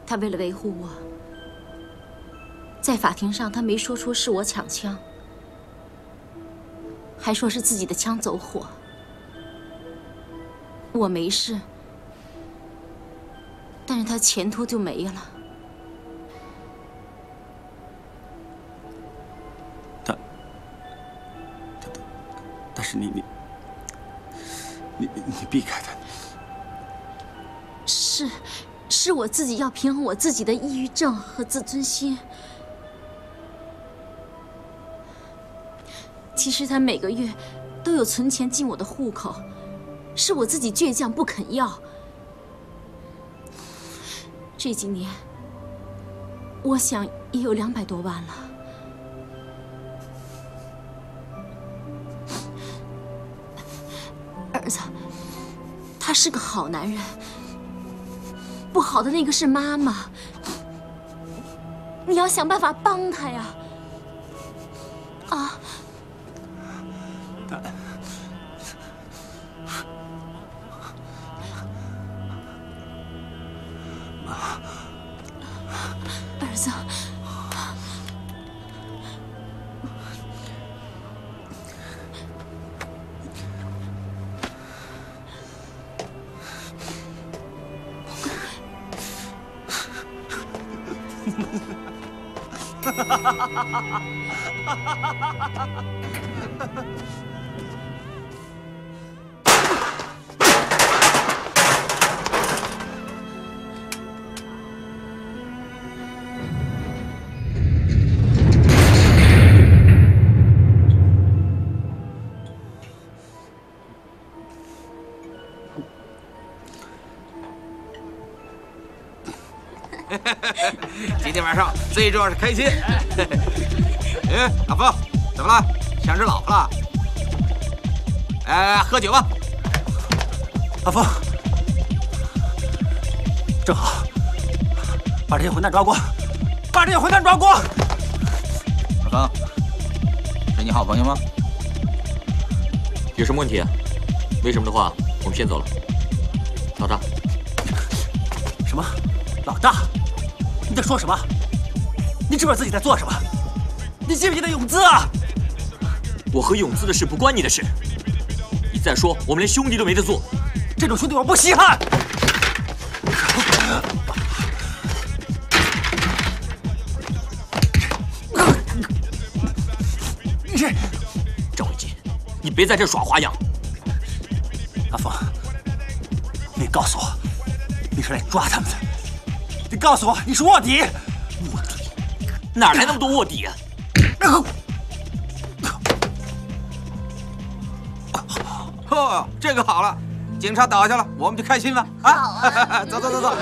他为了维护我，在法庭上他没说出是我抢枪，还说是自己的枪走火。我没事，但是他前途就没了。但是你避开他。是我自己要平衡我自己的抑郁症和自尊心。其实他每个月都有存钱进我的户口，是我自己倔强不肯要。这几年，我想也有200多万了。儿子，他他是个好男人，不好的那个是妈妈。你要想办法帮他呀！啊！儿子。 今天晚上最重要是开心。哎，阿峰，怎么了？想着老婆了？喝酒吧。阿峰，正好把这些混蛋抓光，把这些混蛋抓光。阿峰，是你好朋友吗？有什么问题啊？没什么的话，我们先走了。老大。什么？老大？ 你在说什么？你知不知道自己在做什么？你记不记得永姿啊？我和永姿的事不关你的事。你再说，我们连兄弟都没得做。这种兄弟我不稀罕。张伟杰，你别在这耍花样。阿峰，你告诉我，你是来抓他们的？ 你告诉我，你是卧底？卧底？哪来那么多卧底啊？哦，这个好了，警察倒下了，我们就开心吧！啊，走走走走。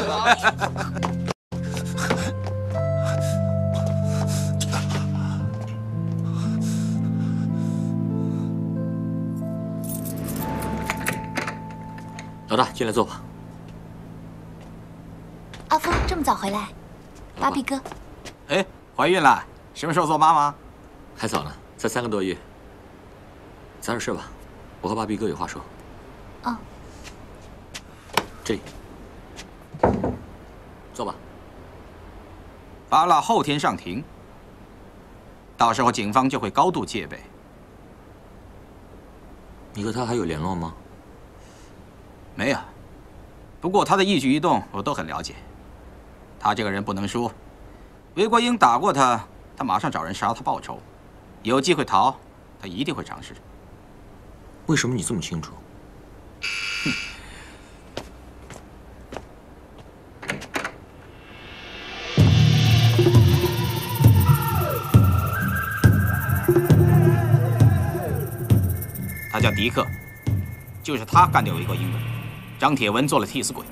老大，进来坐吧。 阿峰这么早回来，芭比哥，哎，怀孕了？什么时候做妈妈？还早呢，才3个多月。早点睡吧，我和芭比哥有话说。哦。这里，坐吧。巴拉后天上庭，到时候警方就会高度戒备。你和他还有联络吗？没有，不过他的一举一动我都很了解。 他这个人不能输，韦国英打过他，他马上找人杀他报仇。有机会逃，他一定会尝试。为什么你这么清楚？他叫迪克，就是他干掉韦国英的。张铁文做了替死鬼。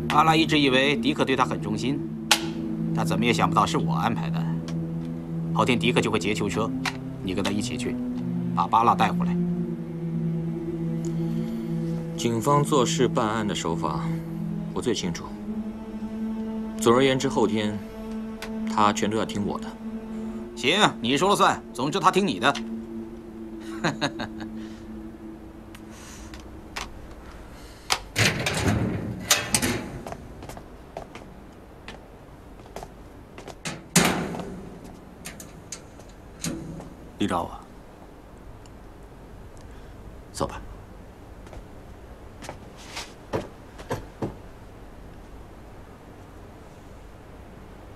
阿拉一直以为迪克对他很忠心，他怎么也想不到是我安排的。后天迪克就会劫囚车，你跟他一起去，把巴拉带回来。警方做事办案的手法，我最清楚。总而言之，后天他全都要听我的。行，你说了算。总之，他听你的。你找我？走吧。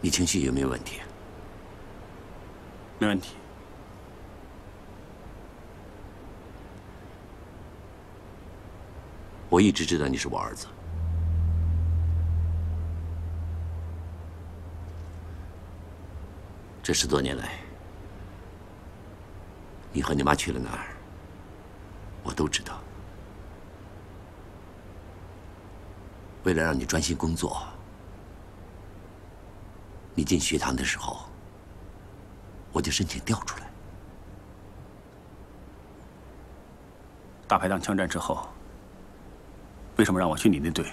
你情绪有没有问题？没问题。我一直知道你是我儿子。这10多年来，你和你妈去了哪儿，我都知道。为了让你专心工作，你进学堂的时候，我就申请调出来。大排档枪战之后，为什么让我去你那队？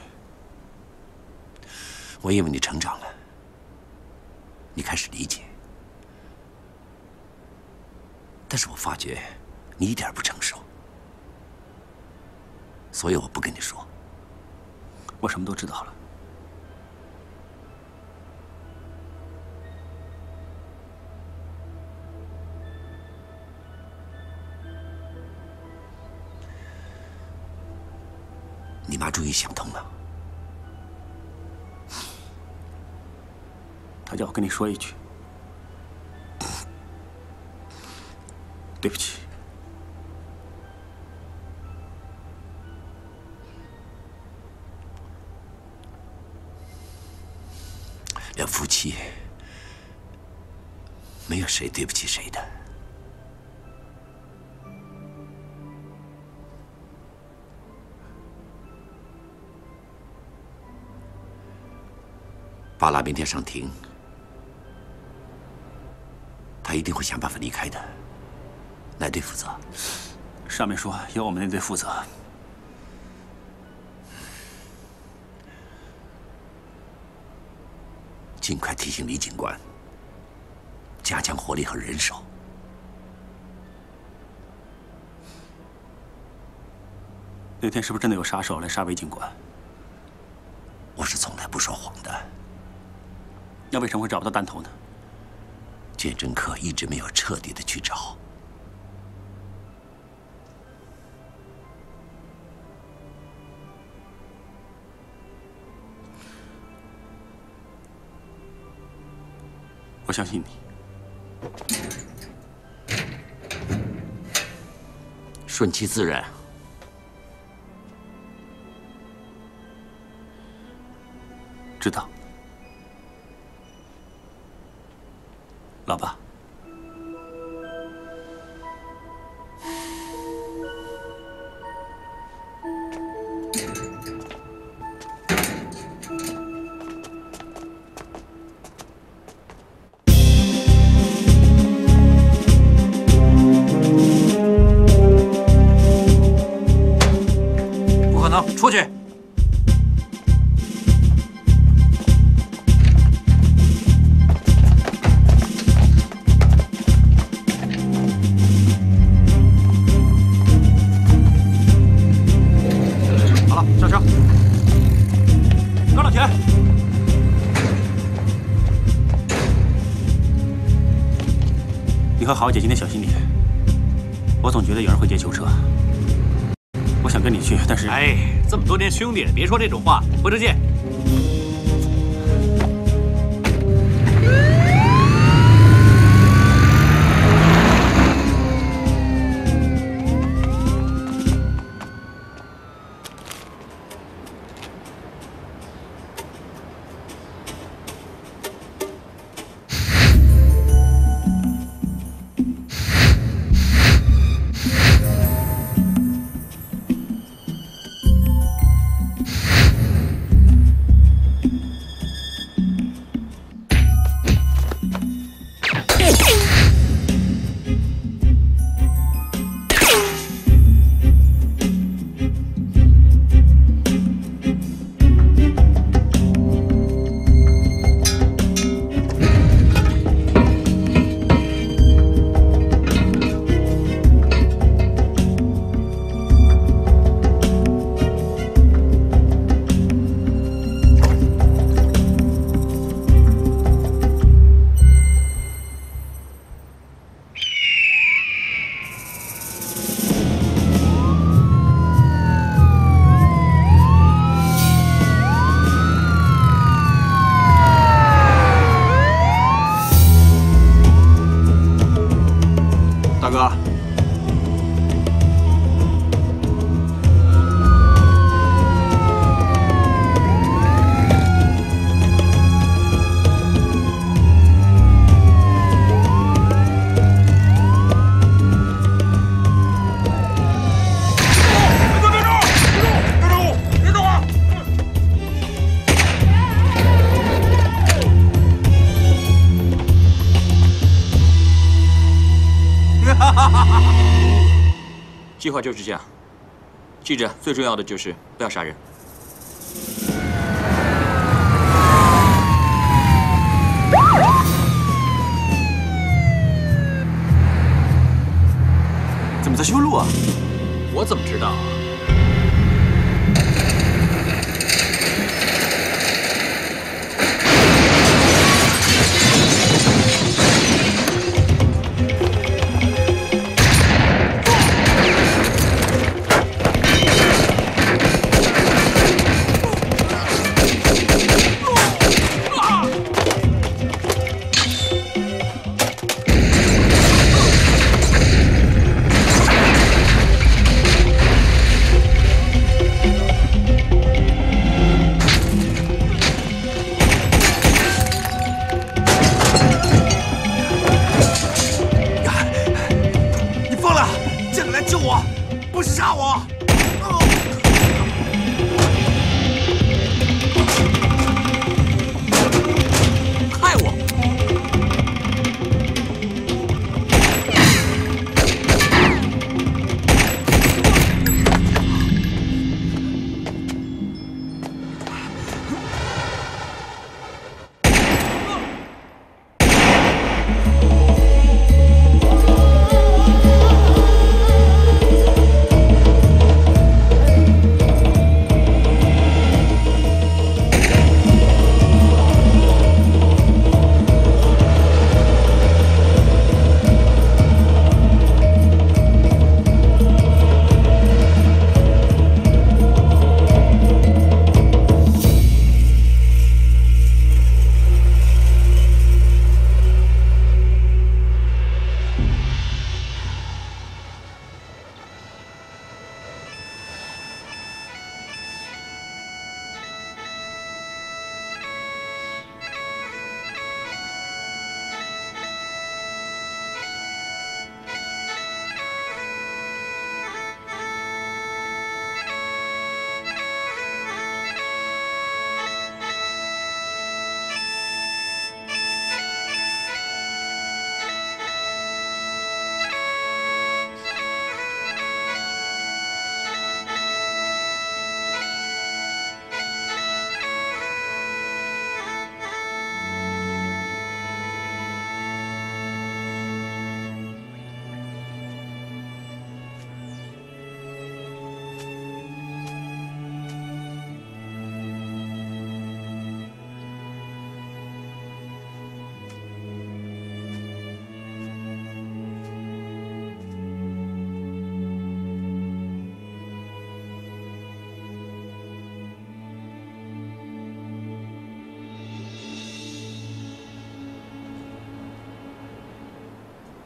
我因为你成长了，你开始理解，但是我发觉你一点不成熟，所以我不跟你说。我什么都知道了。你妈终于想通了。她叫我跟你说一句，对不起。连夫妻没有谁对不起谁的。巴拉明天上庭，他一定会想办法离开的。哪队负责？上面说由我们那队负责。尽快提醒李警官，加强火力和人手。那天是不是真的有杀手来杀韦警官？我是从来不说谎的。那为什么会找不到弹头呢？鉴证科一直没有彻底的去找。我相信你。顺其自然。知道。老爸，不可能，出去！你和豪姐今天小心点，我总觉得有人会劫囚车。我想跟你去，但是……哎，这么多年兄弟，别说这种话。回头见。计划就是这样。记着，最重要的就是不要杀人。怎么在修路啊？我怎么知道啊？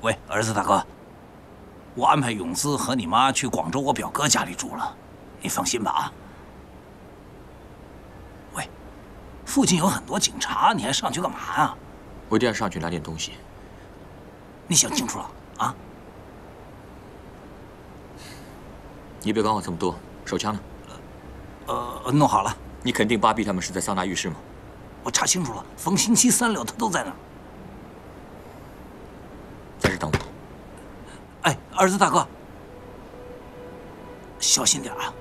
喂，儿子大哥，我安排永姿和你妈去广州我表哥家里住了，你放心吧啊。喂，附近有很多警察，你还上去干嘛呀？我一定要上去拿点东西。你想清楚了啊？你别管我这么多，手枪呢？弄好了。你肯定巴比他们是在桑拿浴室吗？我查清楚了，逢星期三六他都在那儿。 在这等我。哎，儿子大哥，小心点啊！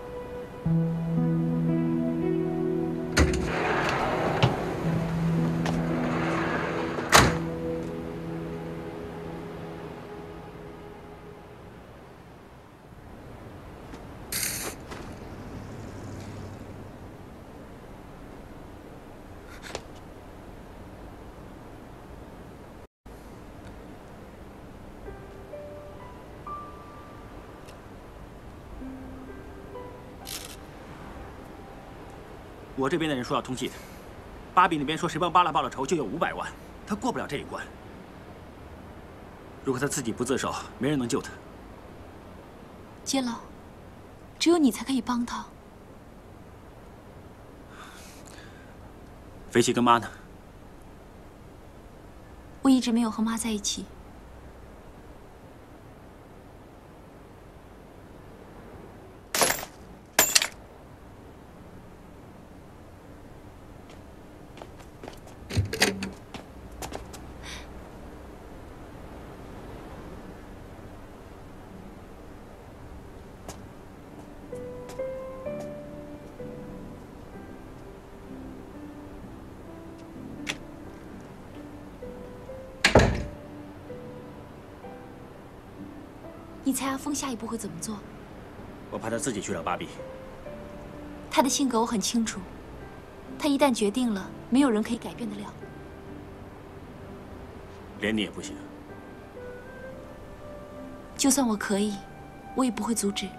我这边的人说要通缉他，巴比那边说谁帮巴拉报了仇就有500万，他过不了这一关。如果他自己不自首，没人能救他。杰老，只有你才可以帮他。飞奇跟妈呢？我一直没有和妈在一起。你猜阿峰下一步会怎么做？我怕他自己去找芭比。他的性格我很清楚，他一旦决定了，没有人可以改变得了。连你也不行。就算我可以，我也不会阻止。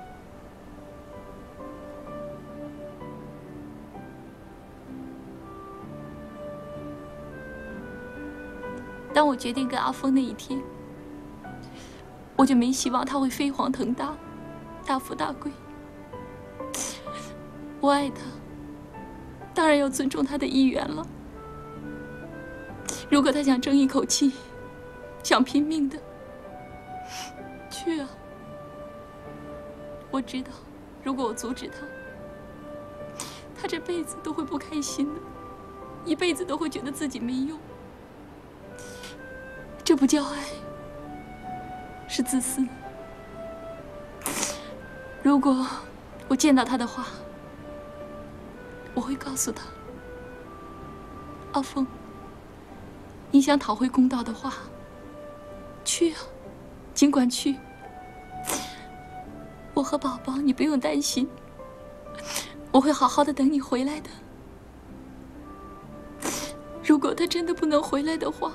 当我决定跟阿峰那一天，我就没希望他会飞黄腾达、大富大贵。我爱他，当然要尊重他的意愿了。如果他想争一口气，想拼命的，去啊！我知道，如果我阻止他，他这辈子都会不开心的，一辈子都会觉得自己没用。这不叫爱，是自私。如果我见到他的话，我会告诉他：阿峰，你想讨回公道的话，去啊，尽管去。我和宝宝，你不用担心，我会好好的等你回来的。如果他真的不能回来的话，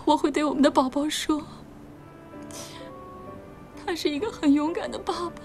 我会对我们的宝宝说，他是一个很勇敢的爸爸。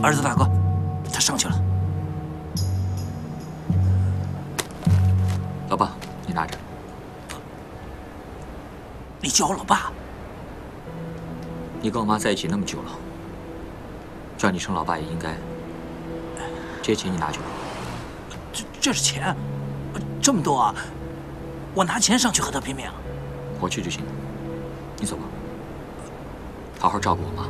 儿子大哥，他上去了。老爸，你拿着。你叫我老爸？你跟我妈在一起那么久了，叫你称老爸也应该。这些钱你拿去吧。这是钱，这么多啊！我拿钱上去和他拼命。我去就行。你走吧，好好照顾我妈。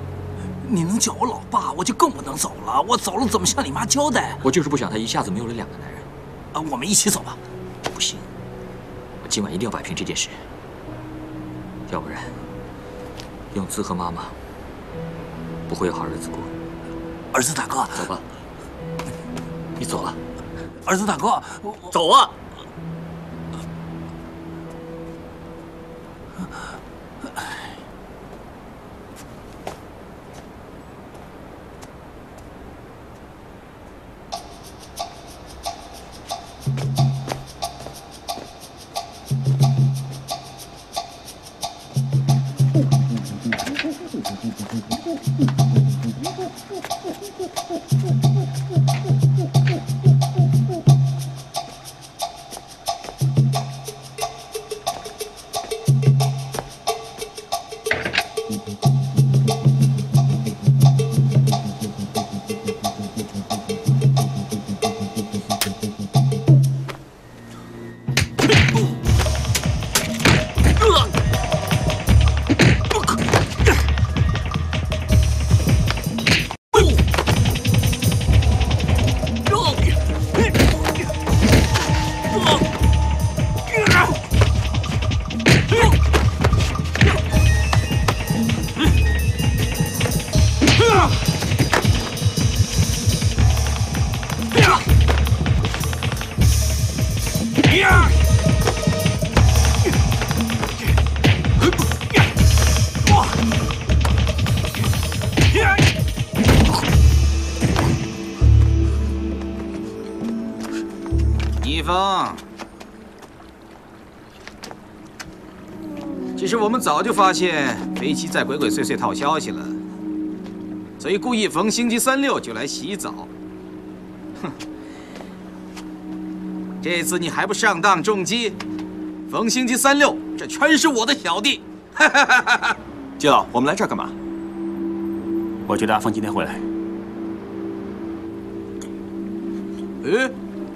你能叫我老爸，我就更不能走了。我走了怎么向你妈交代？我就是不想她一下子没有了两个男人。我们一起走吧。不行，我今晚一定要摆平这件事，要不然永姿和妈妈不会有好日子过。儿子大哥，走吧。你走了。儿子大哥，走啊！一峰，其实我们早就发现飞机在鬼鬼祟祟套消息了，所以故意逢星期三六就来洗澡。哼，这次你还不上当中计？逢星期三六，这全是我的小弟。季老，我们来这儿干嘛？我觉得阿峰今天会来。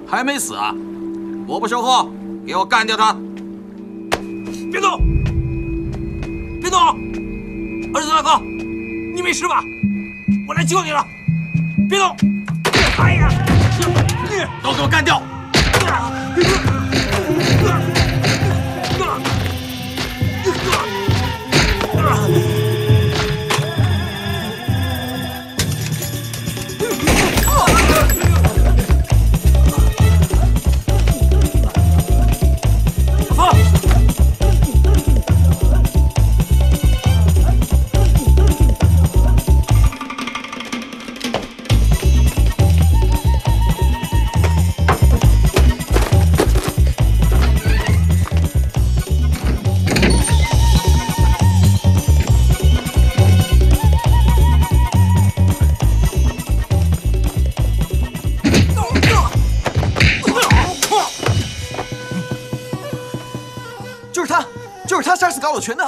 还没死啊！我不收货，给我干掉他！别动！别动！儿子大哥，你没事吧？我来救你了！别动！哎呀！都给我干掉！就是他杀死高老全的。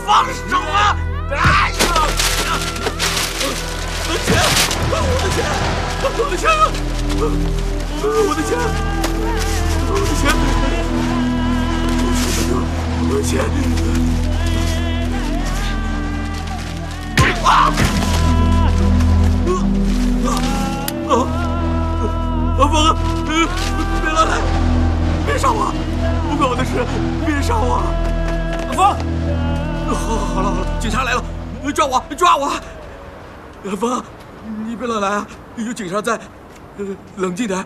放手啊！哎呀！我的钱！我的钱！我的钱！我的钱！我的钱！我的钱！啊！阿峰，别乱来！别杀我！不关我的事！别杀我！阿峰！好了，警察来了，抓我！抓我！阿峰，你别乱来啊！有警察在，冷静点。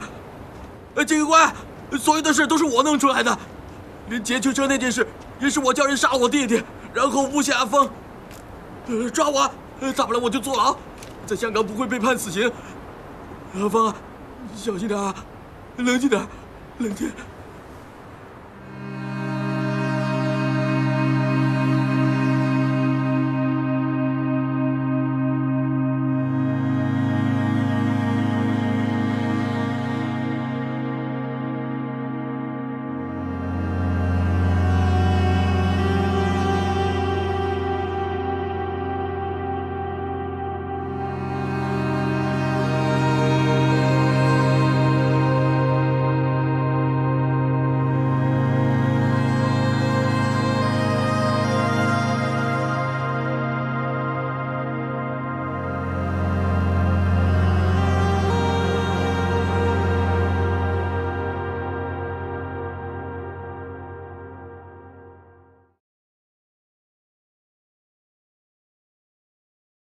警官，所有的事都是我弄出来的，连劫囚车那件事也是我叫人杀了我弟弟，然后诬陷阿峰。抓我！大不了我就坐牢，在香港不会被判死刑。阿芳啊，小心点啊，冷静点，冷静。